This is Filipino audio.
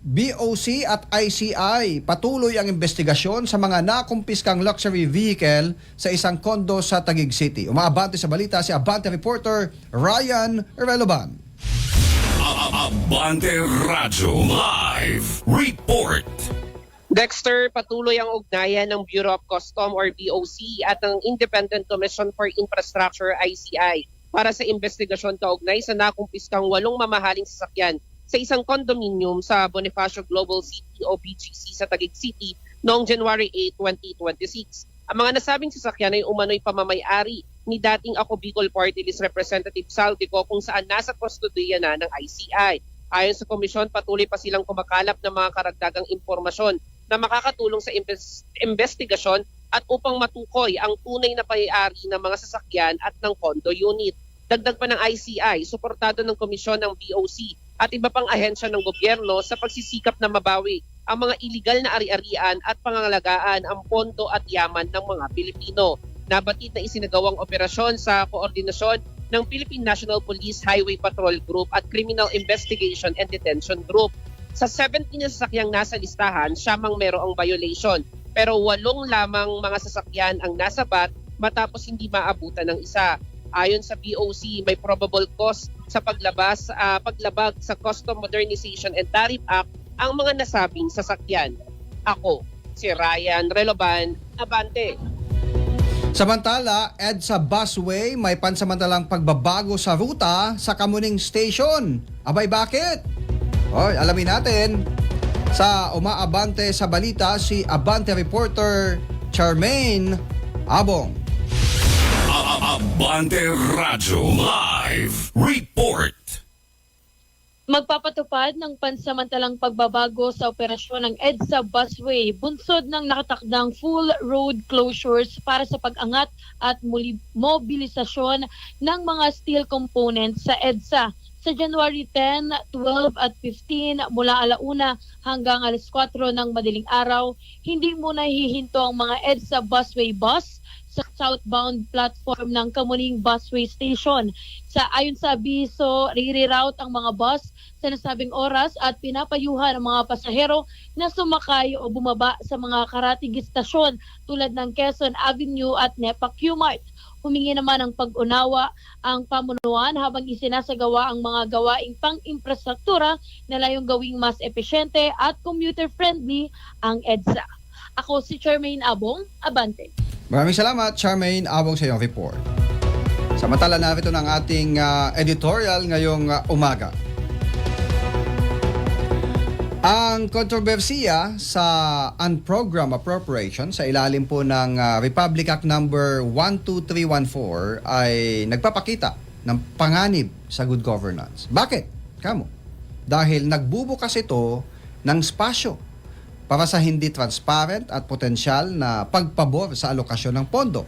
BOC at ICI patuloy ang investigasyon sa mga nakumpiskang luxury vehicle sa isang kondo sa Taguig City. Umaabante sa balita si Abante reporter Ryan Reloban. Abante Radyo Live Report. Dexter, patuloy ang ugnayan ng Bureau of Custom or BOC at ng Independent Commission for Infrastructure ICI para sa investigasyon kaugnay sa nakumpiskang 8 mamahaling sasakyan sa isang condominium sa Bonifacio Global City o BGC sa Taguig City noong January 8, 2026. Ang mga nasabing sasakyan ay umano'y pamamay-ari ni dating Ako Bicol Party List Representative Saldico kung saan nasa kustodiya na ng ICI. Ayon sa komisyon, patuloy pa silang kumakalap ng mga karagdagang impormasyon na makakatulong sa investigasyon at upang matukoy ang tunay na pay-ari ng mga sasakyan at ng condo unit. Dagdag pa ng ICI, suportado ng komisyon ng BOC at iba pang ahensya ng gobyerno sa pagsisikap na mabawi ang mga iligal na ari-arian at pangangalagaan ang pondo at yaman ng mga Pilipino. Nabatid na isinagawang operasyon sa koordinasyon ng Philippine National Police Highway Patrol Group at Criminal Investigation and Detention Group. Sa 17 na sasakyang nasa listahan, siyamang merong violation. Pero 8 lamang mga sasakyan ang nasabat matapos hindi maabutan ng isa. Ayon sa BOC, may probable cause sa paglabag sa Custom Modernization and Tariff Act ang mga nasabing sasakyan. Ako, si Ryan Reloban, Abante. Samantala, EDSA Busway may pansamantalang pagbabago sa ruta sa Kamuning Station. Abay, bakit? Oy, alamin natin. Sa umaabante sa balita, si Abante reporter Charmaine Abong. Abante Radyo Live Report. Magpapatupad ng pansamantalang pagbabago sa operasyon ng EDSA Busway, bunsod ng nakatakdang full road closures para sa pag-angat at mobilisasyon ng mga steel components sa EDSA. Sa January 10, 12 at 15 mula 1:00 hanggang 4:00 ng madaling araw, hindi muna hihinto ang mga EDSA Busway bus sa southbound platform ng Kamuning Busway Station. Ayon sa abiso, re-reroute ang mga bus sa nasabing oras at pinapayuhan ang mga pasahero na sumakay o bumaba sa mga karatig istasyon tulad ng Quezon Avenue at NEPA Q-Mart. Humingi naman ng pag-unawa ang pamunuan habang isinasagawa ang mga gawaing pang-infrastruktura na layong gawing mas epesyente at commuter-friendly ang EDSA. Ako si Charmaine Abong, Abante. Maraming salamat, Charmaine Abong, sa iyong report. Samantala, narito ng ating editorial ngayong umaga. Ang kontrobersiya sa unprogrammed appropriation sa ilalim po ng Republic Act number 12314 ay nagpapakita ng panganib sa good governance. Bakit? Kamo? Dahil nagbubukas ito ng spasyo para sa hindi transparent at potensyal na pagpabor sa alokasyon ng pondo.